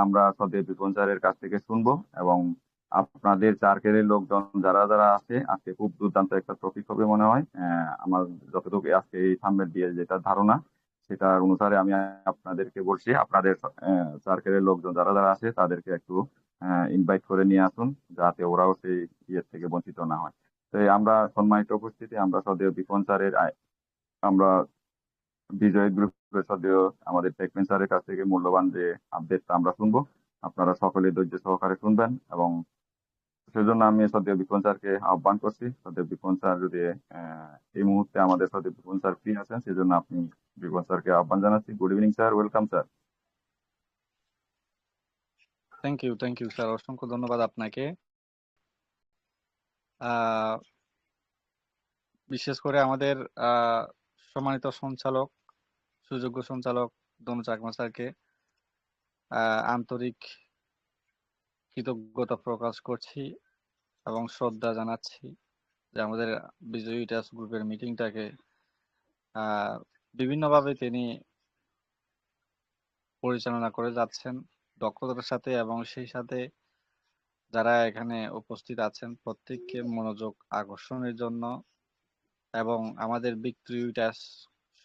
আমরা সদীপ বিপন স্যারের কাছ থেকে শুনবো, এবং আপনাদের সার্কেলের লোকজন যারা যারা আছে, আজকে খুব দুর্দান্ত একটা টপিক হবে মনে হয়। আমার যতটুকু আজকে এই সামনের দিয়ে যেটা ধারণা, সেটা অনুসারে আমি আপনাদেরকে বলছি, আপনাদের সার্কেলের লোকজন যারা যারা আছে তাদেরকে একটু ইনভাইট করে নিয়ে আসুন, যাতে ওরাও সেই ইয়ের থেকে বঞ্চিত না হয়। তো আমরা সম্মানিত উপস্থিতি, আমরা সদীপ বিপন স্যারের আমরা বিজয় গ্রুপের সদীয় আমাদের টেকনিক স্যারের কাছ থেকে মূল্যবান যে আপডেটটা আমরা শুনবো। আপনারা সকলে ধৈর্য সহকারে শুনবেন, এবং সেজন্য আমি সদীয় বিপন স্যারকে আহ্বান করছি। সদীয় বিপন স্যার যদি এই মুহূর্তে আমাদের সদীয় বিপন স্যার ফ্রি আছেন, সেজন্য আপনি বিপন স্যারকে আহ্বান জানাচ্ছি। Good evening sir, welcome sir. Thank you sir, অসংখ্য ধন্যবাদ আপনাকে। আহ, বিশেষ করে আমাদের সম্মানিত সঞ্চালক, সুযোগ্য সঞ্চালক দনু চাকমা স্যারকে আন্তরিক কৃতজ্ঞতা প্রকাশ করছি এবং শ্রদ্ধা জানাচ্ছি যে আমাদের বিজয়ী টাস্ক গ্রুপের মিটিংটাকে বিভিন্নভাবে তিনি পরিচালনা করে যাচ্ছেন দক্ষতার সাথে, এবং সেই সাথে যারা এখানে উপস্থিত আছেন প্রত্যেককে মনোযোগ আকর্ষণের জন্য, এবং আমাদের বিক্রি টাস্ক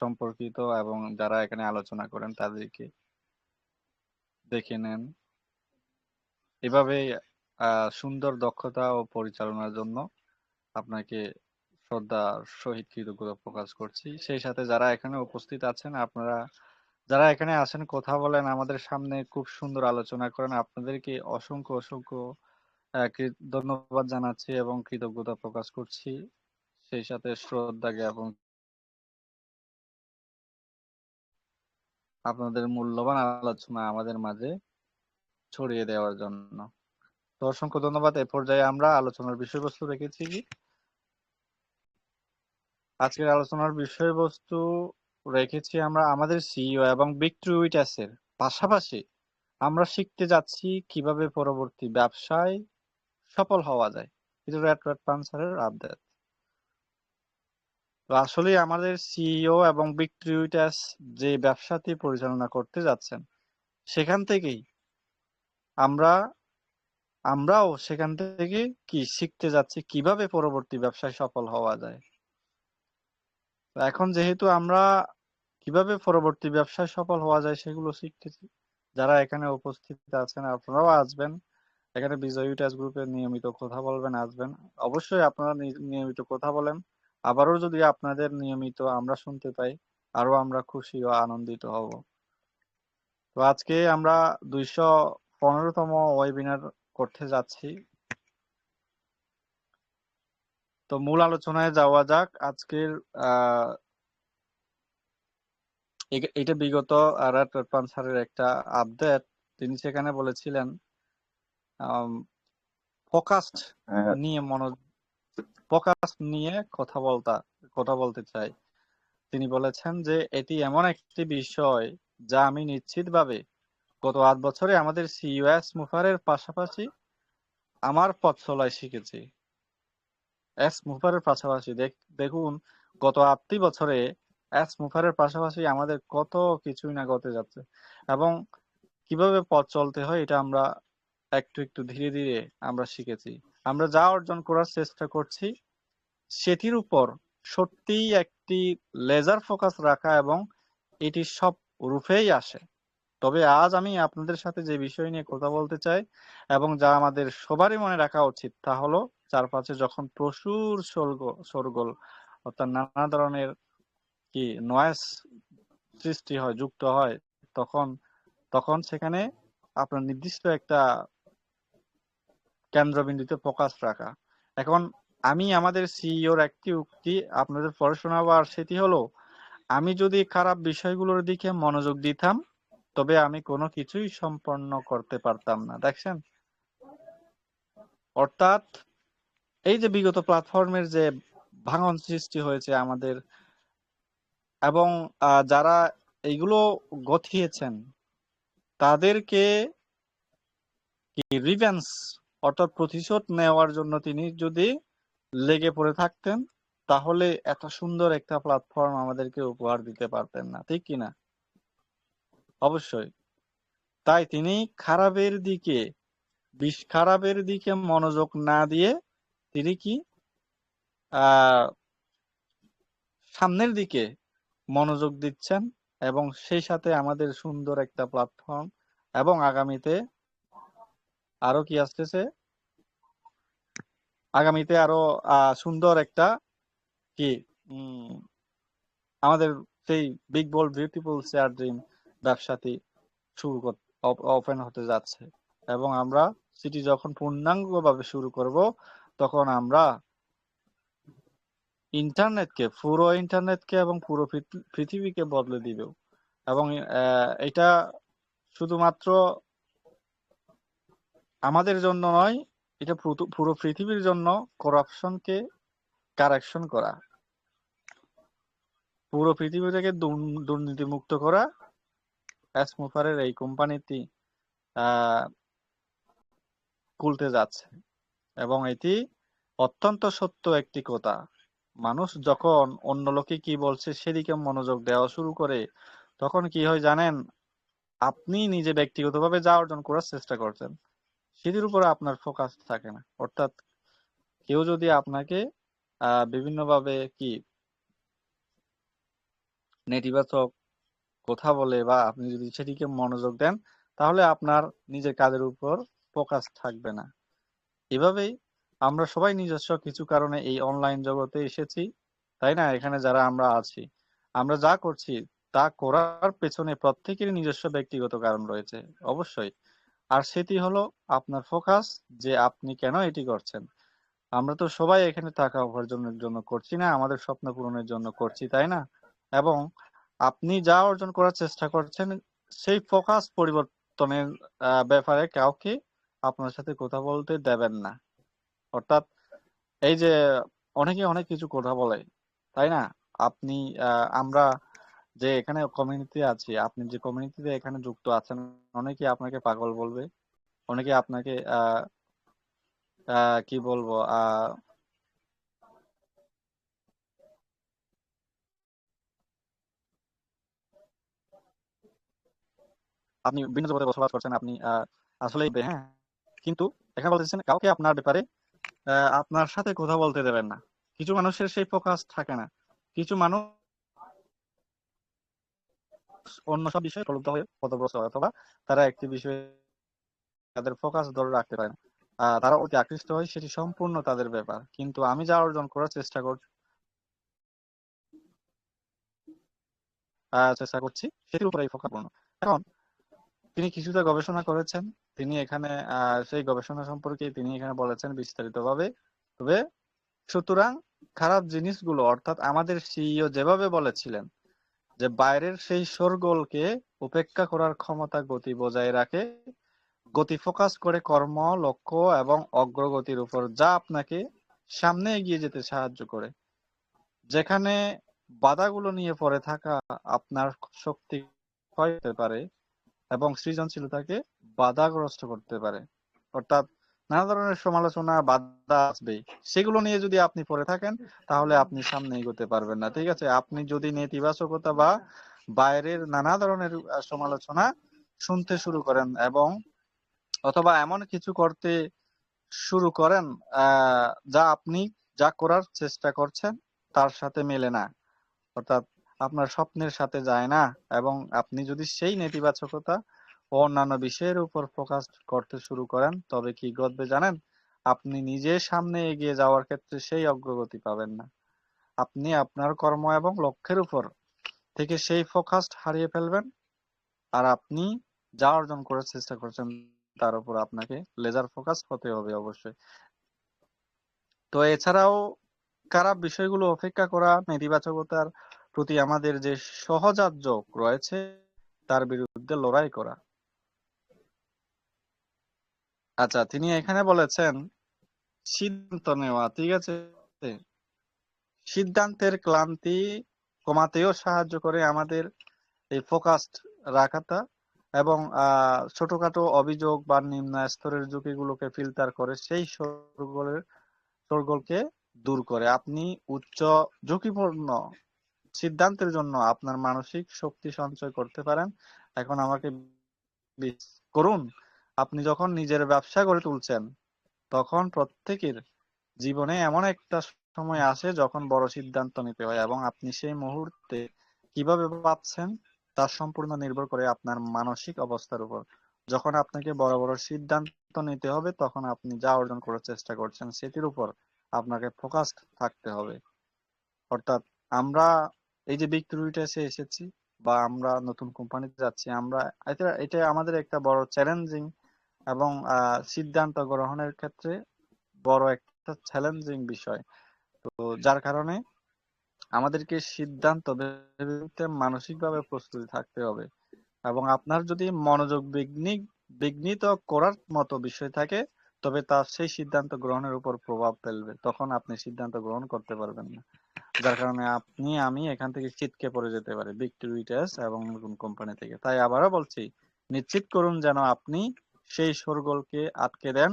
সম্পর্কিত এবং যারা এখানে আলোচনা করেন তাদেরকে দেখে নেন। এভাবে সুন্দর দক্ষতা ও পরিচালনার জন্য আপনাকে শ্রদ্ধার সহিত কৃতজ্ঞতা প্রকাশ করছি। সেই সাথে যারা এখানে উপস্থিত আছেন, আপনারা যারা এখানে আসেন, কথা বলেন, আমাদের সামনে খুব সুন্দর আলোচনা করেন, আপনাদেরকে অসংখ্য অসংখ্য ধন্যবাদ জানাচ্ছি এবং কৃতজ্ঞতা প্রকাশ করছি। সেই সাথে শ্রদ্ধা জ্ঞাপন আপনাদের মূল্যবান আলোচনা আমাদের মাঝে ছড়িয়ে দেওয়ার জন্য। তো অসংখ্য ধন্যবাদ। এ পর্যায়ে আমরা আলোচনার বিষয়বস্তু রেখেছি কি, আজকের আলোচনার বিষয়বস্তু রেখেছি আমরা আমাদের সিইও এবং বিক্টুইটাসের পাশাপাশি আমরা শিখতে যাচ্ছি কিভাবে পরবর্তী ব্যবসায় সফল হওয়া যায়। এটা রেড পানসারের আপডেট। তো আসলে আমাদের সিইও এবং বিক্টুইটাস যে ব্যবসাটি পরিচালনা করতে যাচ্ছেন, সেখান থেকেই আমরাও সেখান থেকে কি শিখতে যাচ্ছি কিভাবে পরবর্তী ব্যবসায় সফল হওয়া যায়। তো এখন যেহেতু আমরা কিভাবে পরবর্তী ব্যবসায় সফল হওয়া যায় সেগুলো শিখতেছি, যারা এখানে উপস্থিত আছেন আপনারাও আসবেন, এখানে বিজয় টাস্ক গ্রুপে নিয়মিত কথা বলবেন, আসবেন। অবশ্যই আপনারা নিয়মিত কথা বলেন। আবারও যদি আপনাদের নিয়মিত আমরা শুনতে পাই, আরো আমরা খুশি ও আনন্দিত হব। তো আজকে আমরা 215তম ওয়েবিনার করতে যাচ্ছি। তো মূল আলোচনায় যাওয়া যাক। আজকের এটা বিগত রাত স্যারের একটা আপডেট। তিনি সেখানে বলেছিলেন ফোকাসড হ্যাঁ, নিয়ে ফোকাস নিয়ে কথা বলতে চাই। তিনি বলেছেন যে এটি এমন একটি বিষয় যা আমি নিশ্চিতভাবে গত 8 বছরে আমাদের সিইউএস মুফারের পাশাপাশি আমার পথ চলায় শিখেছি। এস মুফারের পাশাপাশি দেখুন, গত 8টি বছরে এস মুফারের পাশাপাশি আমাদের কত কিছুই না ঘটে যাচ্ছে, এবং কিভাবে পথ চলতে হয় এটা আমরা একটু একটু ধীরে ধীরে আমরা শিখেছি। আমরা যা অর্জন করার চেষ্টা করছি সেটির উপর সত্যিই একটি লেজার ফোকাস রাখা, এবং এটি সব রূপেই আসে। তবে আজ আমি আপনাদের সাথে যে বিষয় নিয়ে কথা বলতে চাই এবং যা আমাদের সবারই মনে রাখা উচিত, তা হলো চারপাশে যখন প্রচুর শোরগোল অর্থাৎ নানা ধরনের কি নয়েজ সৃষ্টি হয়, যুক্ত হয়, তখন তখন সেখানে আপনার নির্দিষ্ট একটা কেন্দ্রবিন্দুতে ফোকাস রাখা। এখন আমি আমাদের সিইওর একটি উক্তি আপনাদের পড়ে শোনাবো, আর সেটি হলো, আমি যদি খারাপ বিষয়গুলোর দিকে মনোযোগ দিতাম তবে আমি কোনো কিছুই সম্পন্ন করতে পারতাম না। দেখছেন, অর্থাৎ এই যে বিগত প্ল্যাটফর্মের যে ভাঙন সৃষ্টি হয়েছে আমাদের, এবং যারা এইগুলো গঠিয়েছেন তাদেরকে কি রিভেন্স অর্থাৎ প্রতিশোধ নেওয়ার জন্য তিনি যদি লেগে পড়ে থাকতেন, তাহলে এত সুন্দর একটা প্ল্যাটফর্ম আমাদেরকে উপহার দিতে পারতেন না, ঠিক কিনা? অবশ্যই। তাই তিনি খারাপের দিকে মনোযোগ না দিয়ে তিনি কি আহ সামনের দিকে মনোযোগ দিচ্ছেন, এবং সেই সাথে আমাদের সুন্দর একটা প্ল্যাটফর্ম, এবং আগামীতে আরো কি আসতেছে, আগামীতে আরো সুন্দর একটা কি উম আমাদের সেই big bold beautiful share dream ব্যবসাটি ওপেন হতে যাচ্ছে। এবং আমরা সেটি যখন পূর্ণাঙ্গভাবে শুরু করব, তখন আমরা পুরো ইন্টারনেটকে এবং পুরো পৃথিবীকে বদলে দিব। এবং এটা শুধুমাত্র আমাদের জন্য নয়, এটা পুরো পৃথিবীর জন্য করাপশনকে কারেকশন করা, পুরো পৃথিবীটাকে দুর্নীতি মুক্ত করা স্মুফারের এই কোম্পানিটি খুলতে যাচ্ছে। এবং এটি অত্যন্ত সত্য একটি কথা। মানুষ যখন অন্য লোকে কি বলছে সেদিকে মনোযোগ দেওয়া শুরু করে, তখন কি হয় জানেন, আপনি নিজে ব্যক্তিগতভাবে যা অর্জন করার চেষ্টা করছেন সেটির উপরে আপনার ফোকাস থাকে না। অর্থাৎ কেউ যদি আপনাকে বিভিন্নভাবে কি নেতিবাচক কথা বলে, বা আপনি যদি সেদিকে মনোযোগ দেন, তাহলে আপনার নিজের কাজের উপর ফোকাস থাকবে না। এভাবেই আমরা সবাই নিজস্ব কিছু কারণে এই অনলাইন জগতে এসেছি, তাই না? এখানে যারা আমরা আছি, আমরা যা করছি তা করার পেছনে প্রত্যেকেরই নিজস্ব ব্যক্তিগত কারণ রয়েছে অবশ্যই। আর সেটি হলো আপনার ফোকাস, যে আপনি কেন এটি করছেন। আমরা তো সবাই এখানে টাকা উপার্জনের জন্য করছি না, আমাদের স্বপ্ন পূরণের জন্য করছি, তাই না? এবং আপনি যা অর্জন করার চেষ্টা করছেন, সেই ফোকাস পরিবর্তনের ব্যাপারে কাউকে আপনার সাথে কথা বলতে দেবেন না। অর্থাৎ এই যে অনেকে অনেক কিছু কথা বলে, তাই না? আপনি আমরা যে এখানে কমিউনিটি আছি, আপনি যে কমিউনিটিতে এখানে যুক্ত আছেন, অনেকে আপনাকে পাগল বলবে, অনেকে আপনাকে কি বলবো, আপনি ভিন্ন জগতে বসবাস করছেন, আপনি আসলে হ্যাঁ, কিন্তু এখানে বলতেছেন কাউকে আপনার ব্যাপারে আপনার সাথে কথা বলতে দেবেন না। কিছু মানুষের সেই ফোকাস থাকে না। কিছু মানুষ অন্য সব বিষয়ে প্রলুব্ধ হয়ে পথভ্রষ্ট হয়, অথবা তারা একটি বিষয়ে তাদের ফোকাস ধরে রাখতে পারে না। তারা অতি আকৃষ্ট হয়, সেটি সম্পূর্ণ তাদের ব্যাপার। কিন্তু আমি যা অর্জন করার চেষ্টা করছি সেটির উপরে ফোকাস পূর্ণ। এখন তিনি কিছুটা গবেষণা করেছেন, তিনি এখানে সেই গবেষণা সম্পর্কে তিনি এখানে বলেছেন বিস্তারিতভাবে। তবে সুতরাং খারাপ জিনিসগুলো, অর্থাৎ আমাদের সিইও যেভাবে বলেছিলেন যে বাইরের সেই শোরগোলকে উপেক্ষা করার ক্ষমতা গতি বজায় রাখে, গতি ফোকাস করে কর্ম, লক্ষ্য এবং অগ্রগতির উপর, যা আপনাকে সামনে এগিয়ে যেতে সাহায্য করে। যেখানে বাধাগুলো নিয়ে পড়ে থাকা আপনার শক্তি ক্ষয় হতে পারে এবং সৃজনশীলতাকে বাধাগ্রস্ত করতে পারে। অর্থাৎ নানা ধরনের সমালোচনা, বাধা আসবেই, সেগুলো নিয়ে যদি আপনি পড়ে থাকেন, তাহলে আপনি সামনে এগোতে পারবেন না। ঠিক আছে? আপনি যদি নেতিবাচকতা বা বাইরের নানা ধরনের সমালোচনা শুনতে শুরু করেন, এবং অথবা এমন কিছু করতে শুরু করেন যা আপনি যা করার চেষ্টা করছেন তার সাথে মেলে না, অর্থাৎ আপনার স্বপ্নের সাথে যায় না, এবং আপনি যদি সেই নেতিবাচকতা ও অন্যান্য বিষয়ের উপর ফোকাস করতে শুরু করেন, তবে কি ঘটবে জানেন? আপনি নিজে সামনে এগিয়ে যাওয়ার ক্ষেত্রে সেই অগ্রগতি পাবেন না। আপনি আপনার কর্ম এবং লক্ষ্যের উপর থেকে সেই ফোকাস হারিয়ে ফেলবেন, আর আপনি যা অর্জন করার চেষ্টা করছেন তার উপর আপনাকে লেজার ফোকাস হতে হবে অবশ্যই। তো এছাড়াও খারাপ বিষয়গুলো উপেক্ষা করা, নেতিবাচকতার প্রতি আমাদের যে সহজাত রয়েছে তার বিরুদ্ধে লড়াই করা। আচ্ছা, তিনি এখানে বলেছেন সিদ্ধান্ত নেওয়া, ঠিক আছে? সিদ্ধান্তের ক্লান্তি কমাতেও সাহায্য করে আমাদের এই ফোকাসড রাখাটা, এবং ছোটখাটো অভিযোগ বা নিম্ন স্তরের ঝুঁকিগুলোকে ফিল্টার করে সেই শোরগোলকে দূর করে। আপনি উচ্চ ঝুঁকিপূর্ণ সিদ্ধান্তের জন্য আপনার মানসিক শক্তি সঞ্চয় করতে পারেন। এখন আমাকে করুন, আপনি যখন নিজের ব্যবসা গড়ে তুলছেন তখন প্রত্যেকের জীবনে এমন একটা সময় আসে যখন বড় সিদ্ধান্ত নিতে হয়, এবং আপনি সেই মুহূর্তে কিভাবে ভাবছেন তা সম্পূর্ণ নির্ভর করে আপনার মানসিক অবস্থার উপর। যখন আপনাকে বড় বড় সিদ্ধান্ত নিতে হবে তখন আপনি যা অর্জন করার চেষ্টা করছেন সেটির উপর আপনাকে ফোকাসড থাকতে হবে। অর্থাৎ আমরা এই যে বিগ থ্রুইটাসে এসেছি বা আমরা নতুন কোম্পানিতে যাচ্ছি, আমরা এটা আমাদের একটা বড় চ্যালেঞ্জিং এবং সিদ্ধান্ত গ্রহণের ক্ষেত্রে বড় একটা চ্যালেঞ্জিং বিষয়। তো যার কারণে আমাদেরকে সিদ্ধান্ত ভেবে নিতে মানসিকভাবে প্রস্তুতি থাকতে হবে। এবং আপনার যদি মনোযোগ বিঘ্নিত করার মতো বিষয় থাকে তবে তা সেই সিদ্ধান্ত গ্রহণের উপর প্রভাব ফেলবে, তখন আপনি সিদ্ধান্ত গ্রহণ করতে পারবেন না। যার কারণে আমি এখান থেকে ছিটকে পড়ে যেতে পারি বিগ টুইটার্স এবং নতুন কোম্পানি থেকে। তাই আবারও বলছি, নিশ্চিত করুন যেন আপনি সেই শোরগোলকে আটকে দেন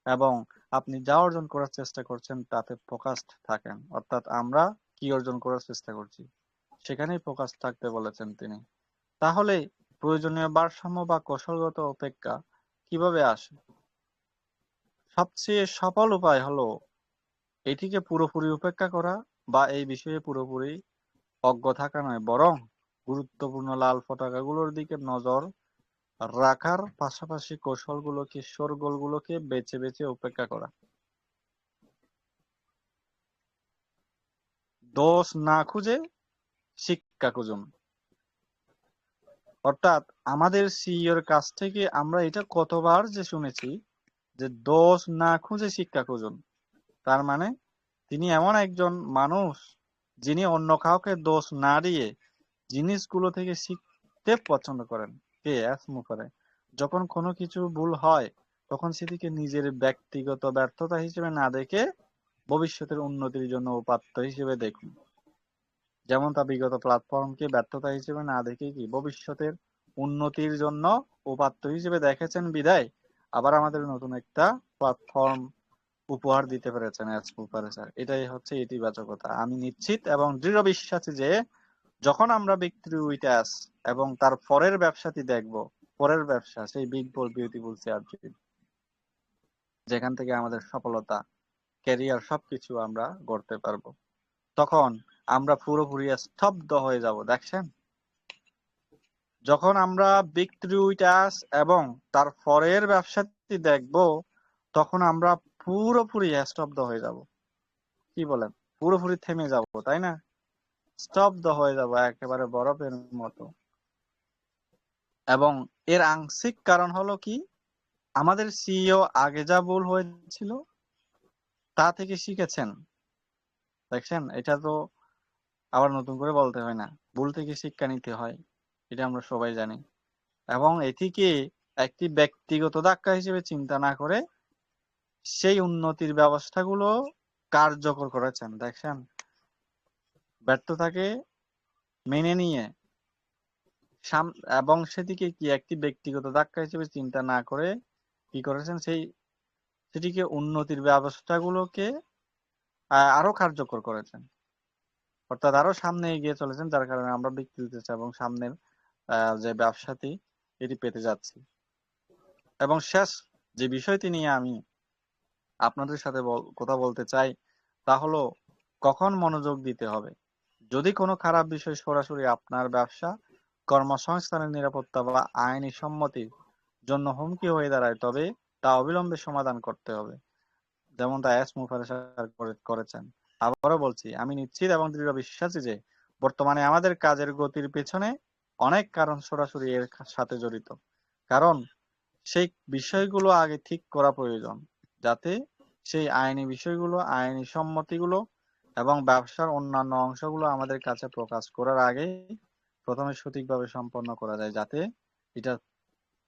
এবং আপনি যা অর্জন করার চেষ্টা করছেন তাতে ফোকাসড থাকেন। অর্থাৎ আমরা কি অর্জন করার চেষ্টা করছি সেখানেই ফোকাস থাকতে বলেছেন তিনি। তাহলে প্রয়োজনীয় ভারসাম্য বা কৌশলগত অপেক্ষা কিভাবে আসে? সবচেয়ে সফল উপায় হলো এটিকে পুরোপুরি উপেক্ষা করা বা এই বিষয়ে পুরোপুরি অজ্ঞ থাকা নয়, বরং গুরুত্বপূর্ণ লাল পতাকাগুলোর দিকে নজর রাখার পাশাপাশি কৌশলগুলোকে শোরগোলগুলোকে বেছে বেছে উপেক্ষা করা। দোষ না খুঁজে শিক্ষা খুঁজুন। অর্থাৎ আমাদের সিইওর কাছ থেকে আমরা এটা কতবার যে শুনেছি যে দোষ না খুঁজে শিক্ষা খুঁজুন। তার মানে তিনি এমন একজন মানুষ যিনি অন্য কাউকে দোষ না দিয়ে জিনিসগুলো থেকে শিখতে পছন্দ করেন। কে মুফারে যখন কোনো কিছু ভুল হয় তখন সেটিকে নিজের ব্যক্তিগত ব্যর্থতা হিসেবে না দেখে ভবিষ্যতের উন্নতির জন্য উপাত্ত হিসেবে দেখুন। যেমন তা বিগত প্ল্যাটফর্মকে ব্যর্থতা হিসেবে না দেখে কি ভবিষ্যতের উন্নতির জন্য উপাত্ত হিসেবে দেখেছেন বিদায় আবার আমাদের নতুন একটা প্ল্যাটফর্ম উপহার দিতে পেরেছেন স্যার। এটাই হচ্ছে ইতিবাচকতা। আমি নিশ্চিত এবং দৃঢ় বিশ্বাসী যে যখন আমরা বিগ থ্রি উইটাস এবং তার পরের ব্যবসাটি দেখব, পরের ব্যবসা সেই বিগ বোল বিউটিফুল চেয়ার, যেখান থেকে আমাদের সফলতা ক্যারিয়ার সবকিছু আমরা গড়তে পারবো, তখন আমরা পুরোপুরি স্তব্ধ হয়ে যাব। দেখছেন, যখন আমরা বিগ থ্রি উইটাস এবং তার পরের ব্যবসাটি দেখব তখন আমরা পুরোপুরি স্তব্ধ হয়ে যাব। কি বলেন? পুরোপুরি থেমে যাব, তাই না? স্তব্ধ হয়ে যাব একেবারে বরফের মতো। এবং এর আংশিক কারণ হলো কি, আমাদের সিইও আগে যা ভুল হয়েছিল তা থেকে শিখেছেন। দেখছেন, এটা তো আবার নতুন করে বলতে হয় না, ভুল থেকে শিক্ষা নিতে হয়, এটা আমরা সবাই জানি। এবং এটিকে একটি ব্যক্তিগত ধাক্কা হিসেবে চিন্তা না করে সেই উন্নতির ব্যবস্থাগুলো কার্যকর করেছেন। দেখছেন, ব্যর্থতাকে মেনে নিয়ে এবং সেটিকে কি একটি ব্যক্তিগত ধাক্কা হিসেবে চিন্তা না করে কি করেছেন, সেটিকে উন্নতির ব্যবস্থাগুলোকে আরো কার্যকর করেছেন। অর্থাৎ আরো সামনে এগিয়ে চলেছেন, যার কারণে আমরা বিক্রি দিতেছি এবং সামনের যে ব্যবসাটি এটি পেতে যাচ্ছি। এবং শেষ যে বিষয়টি নিয়ে আমি আপনাদের সাথে কথা বলতে চাই তা হলো কখন মনোযোগ দিতে হবে। যদি কোনো খারাপ বিষয় সরাসরি আপনার ব্যবসা, কর্মসংস্থানের নিরাপত্তা বা আইনি সম্মতির জন্য হুমকি হয়ে দাঁড়ায় তবে তা অবিলম্বে সমাধান করতে হবে, যেমন তা মুফারে করেছেন। আবারও বলছি, আমি নিশ্চিত এবং দৃঢ় বিশ্বাসী যে বর্তমানে আমাদের কাজের গতির পেছনে অনেক কারণ সরাসরি এর সাথে জড়িত। কারণ সেই বিষয়গুলো আগে ঠিক করা প্রয়োজন, যাতে সেই আইনি বিষয়গুলো, আইনি সম্মতিগুলো এবং ব্যবসার অন্যান্য অংশগুলো আমাদের কাছে প্রকাশ করার আগে প্রথমে সঠিকভাবে সম্পন্ন করা যায়, যাতে এটা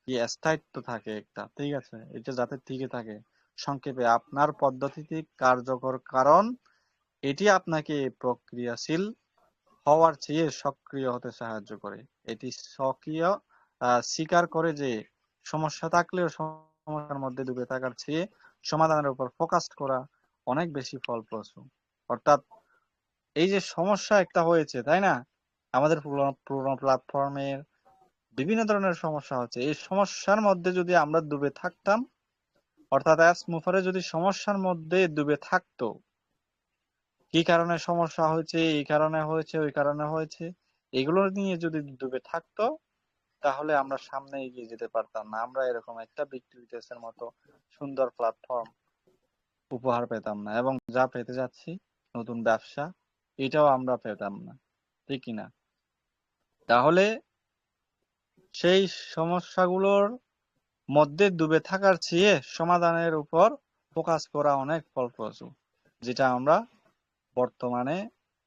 কি স্থায়িত্ব থাকে একটা, ঠিক আছে, এটা যাতে টিকে থাকে। সংক্ষেপে, আপনার পদ্ধতিটি কার্যকর কারণ এটি আপনাকে প্রক্রিয়াশীল হওয়ার চেয়ে সক্রিয় হতে সাহায্য করে। এটি সক্রিয় স্বীকার করে যে সমস্যা থাকলেও সমস্যার মধ্যে ডুবে থাকার চেয়ে সমাধানের উপর ফোকাস করা অনেক বেশি ফলপ্রসূ। অর্থাৎ এই যে সমস্যা একটা হয়েছে, তাই না, আমাদের পুরোনো প্ল্যাটফর্মের বিভিন্ন ধরনের সমস্যা হচ্ছে। এই সমস্যার মধ্যে যদি আমরা ডুবে থাকতাম, অর্থাৎ অ্যাস মুফারে যদি সমস্যার মধ্যে ডুবে থাকতো, কি কারণে সমস্যা হয়েছে, এই কারণে হয়েছে, ওই কারণে হয়েছে, এগুলো নিয়ে যদি ডুবে থাকতো, তাহলে আমরা সামনে এগিয়ে যেতে পারতাম না। আমরা এরকম একটা বিক্রিটেসের মতো সুন্দর প্ল্যাটফর্ম উপহার পেতাম না, এবং যা পেতে যাচ্ছি নতুন ব্যবসা, এটাও আমরা পেতাম না, ঠিক কিনা? তাহলে সেই সমস্যাগুলোর মধ্যে ডুবে থাকার চেয়ে সমাধানের উপর ফোকাস করা অনেক ফলপ্রসূ, যেটা আমরা বর্তমানে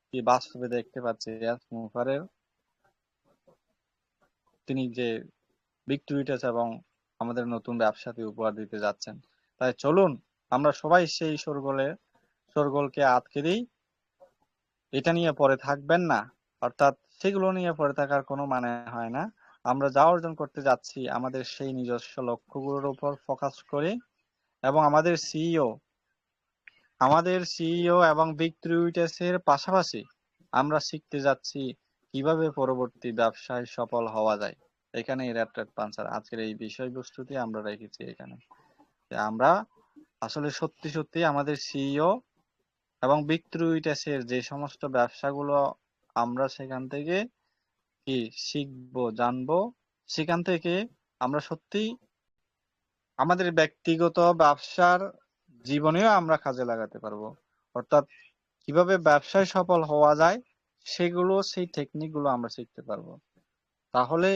কি বাস্তবে দেখতে পাচ্ছি। মুফারের তিনি যে বিগ টুইটার্স এবং আমাদের নতুন ব্যবসাতে উপহার দিতে যাচ্ছেন, তাই চলুন আমরা সবাই সেই শোরগোলকে আটকে দিই। এটা নিয়ে পড়ে থাকবেন না, অর্থাৎ সেগুলো নিয়ে পড়ে থাকার কোনো মানে হয় না। আমরা যা অর্জন করতে যাচ্ছি আমাদের সেই নিজস্ব লক্ষ্যগুলোর উপর ফোকাস করে, এবং আমাদের সিইও এবং বিগ টুইটার্সের পাশাপাশি আমরা শিখতে যাচ্ছি কিভাবে পরবর্তী ব্যবসায় সফল হওয়া যায়। এখানে র্যাট পাঞ্চার আজকের এই বিষয়বস্তুটি আমরা রেখেছি এখানে, যে আমরা আসলে সত্যি সত্যি আমাদের সিইও এবং বিগ টুইটার্সের যে সমস্ত ব্যবসাগুলো আমরা সেখান থেকে কি শিখবো, জানবো, সেখান থেকে আমরা সত্যি আমাদের ব্যক্তিগত ব্যবসার জীবনেও আমরা কাজে লাগাতে পারবো। অর্থাৎ কিভাবে ব্যবসায় সফল হওয়া যায় সেগুলো, সেই টেকনিক গুলো আমরা শিখতে পারবো। তাহলে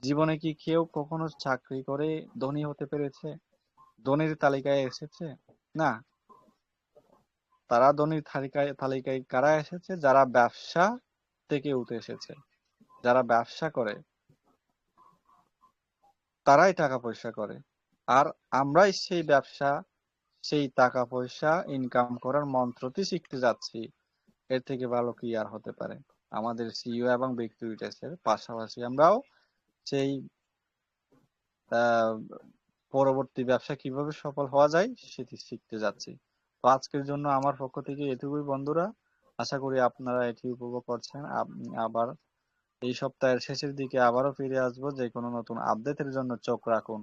জীবনে কি কেউ কখনো চাকরি করে ধনী হতে পেরেছে, ধনীর তালিকায় এসেছে? না। তারা ধনীর তালিকায় কারা এসেছে? যারা ব্যবসা থেকে উঠে এসেছে, যারা ব্যবসা করে, তারাই টাকা পয়সা করে। আর আমরাই সেই ব্যবসা, সেই টাকা পয়সা ইনকাম করার মন্ত্রটি শিখতে যাচ্ছি। এর থেকে ভালো কি আর হতে পারে? আমাদের সিইও এবং বিগ টুইটার্সের পাশাপাশি আমরাও সেই আহ, পরবর্তী ব্যবসা কিভাবে সফল হওয়া যায় সেটি শিখতে যাচ্ছি। তো আজকের জন্য আমার পক্ষ থেকে এটুকুই বন্ধুরা। আশা করি আপনারা এটি উপভোগ করছেন। আবার এই সপ্তাহের শেষের দিকে আবারও ফিরে আসবো যে কোনো নতুন আপডেটের জন্য। চোখ রাখুন,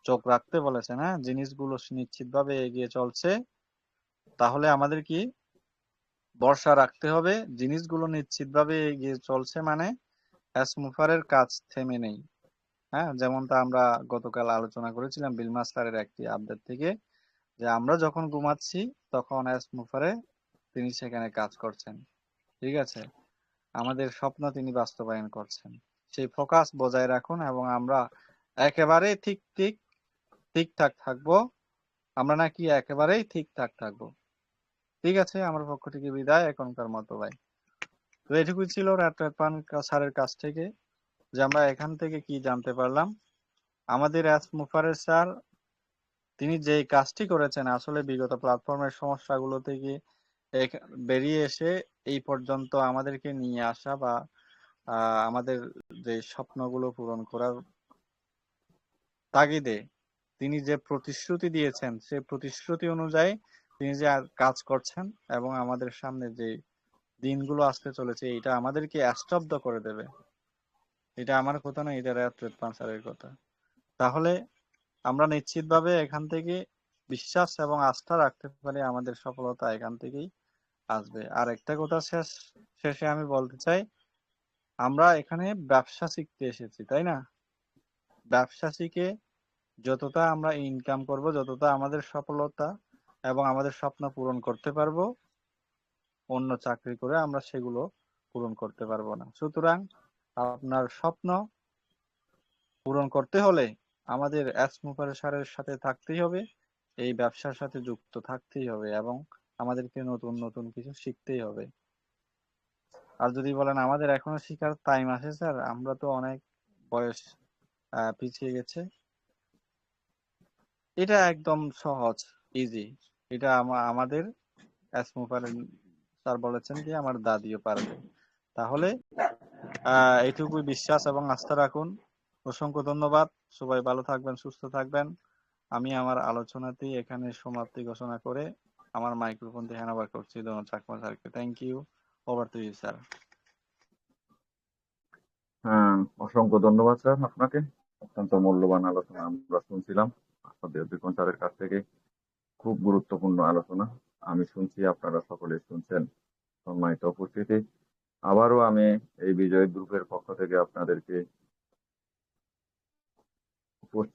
চোখ রাখতে বলেছেন, হ্যাঁ, জিনিসগুলো নিশ্চিতভাবে এগিয়ে চলছে। তাহলে আমাদের কি ভরসা রাখতে হবে? জিনিসগুলো নিশ্চিতভাবে এগিয়ে চলছে মানে মুফারের কাজ থেমে নেই। হ্যাঁ, যেমনটা আমরা গতকাল আলোচনা করেছিলাম বিল মাস্টারের একটি আপডেট থেকে, যে আমরা যখন ঘুমাচ্ছি তখন মুফারে তিনি সেখানে কাজ করছেন। ঠিক আছে, আমাদের স্বপ্ন তিনি বাস্তবায়ন করছেন। সেই ফোকাস বজায় রাখুন এবং আমরা একেবারে ঠিকঠাক থাকবো। আমরা নাকি একেবারেই ঠিকঠাক থাকবো। ঠিক আছে, আমার পক্ষ থেকে বিদায় এখনকার মতো ভাই। তো এটুকুই ছিল রাতপান স্যারের কাছ থেকে, যে আমরা এখান থেকে কি জানতে পারলাম। আমাদের মুফারের স্যার তিনি যে কাজটি করেছেন, আসলে বিগত প্ল্যাটফর্মের সমস্যাগুলো থেকে বেরিয়ে এসে এই পর্যন্ত আমাদেরকে নিয়ে আসা, বা আমাদের যে স্বপ্নগুলো পূরণ করার তাগিদে তিনি যে প্রতিশ্রুতি দিয়েছেন, সেই প্রতিশ্রুতি অনুযায়ী তিনি যে কাজ করছেন, এবং আমাদের সামনে যে দিনগুলো আসতে চলেছে এটা আমাদেরকে স্তব্ধ করে দেবে। এটা আমার কথা না, এটা রেড স্যারের কথা। তাহলে আমরা নিশ্চিতভাবে এখান থেকে বিশ্বাস এবং আস্থা রাখতে পারি আমাদের সফলতা এখান থেকেই আসবে। আর একটা কথা শেষে আমি বলতে চাই, আমরা এখানে ব্যবসা শিখতে এসেছি, তাই না? ব্যবসা শিখে যতটা আমরা ইনকাম করব, যতটা আমাদের সফলতা এবং আমাদের স্বপ্ন পূরণ করতে পারবো, অন্য চাকরি করে আমরা সেগুলো পূরণ করতে পারবো না। সুতরাং আপনার স্বপ্ন পূরণ করতে হলে আমাদের মুফারের সাথে থাকতেই হবে, এই ব্যবসার সাথে যুক্ত থাকতেই হবে, এবং আমাদেরকে নতুন নতুন কিছু শিখতেই হবে। আর যদি বলেন আমাদের এখনো শিখার টাইম আছে স্যার, আমরা তো অনেক বয়স পিছিয়ে গেছে, এটা একদম সহজ, ইজি। এটা আমাদের মুফারের স্যার বলেছেন যে আমার দাদিও পারবে। তাহলে এইটুকুই বিশ্বাস এবং আস্থা রাখুন। অসংখ্য ধন্যবাদ। সবাই ভালো থাকবেন, সুস্থ থাকবেন। আমি আমার আলোচনাটি এখানে সমাপ্তি ঘোষণা করে আমার মাইক্রোফোনটি হ্যান্ড ওভার করছি দোনো চাকমা স্যারকে। Thank you. Over to you sir. হ্যাঁ, অসংখ্য ধন্যবাদ স্যার আপনাকে। অত্যন্ত মূল্যবান আলোচনা আমরা শুনছিলাম আসাদুজ্জামান স্যারের কাছ থেকে। খুব গুরুত্বপূর্ণ আলোচনা। আমি শুনছি, আপনারা সকলে শুনছেন। সম্মানিত উপস্থিতি, আবারও আমি এই বিজয় গ্রুপের পক্ষ থেকে আপনাদেরকে উপস্থিত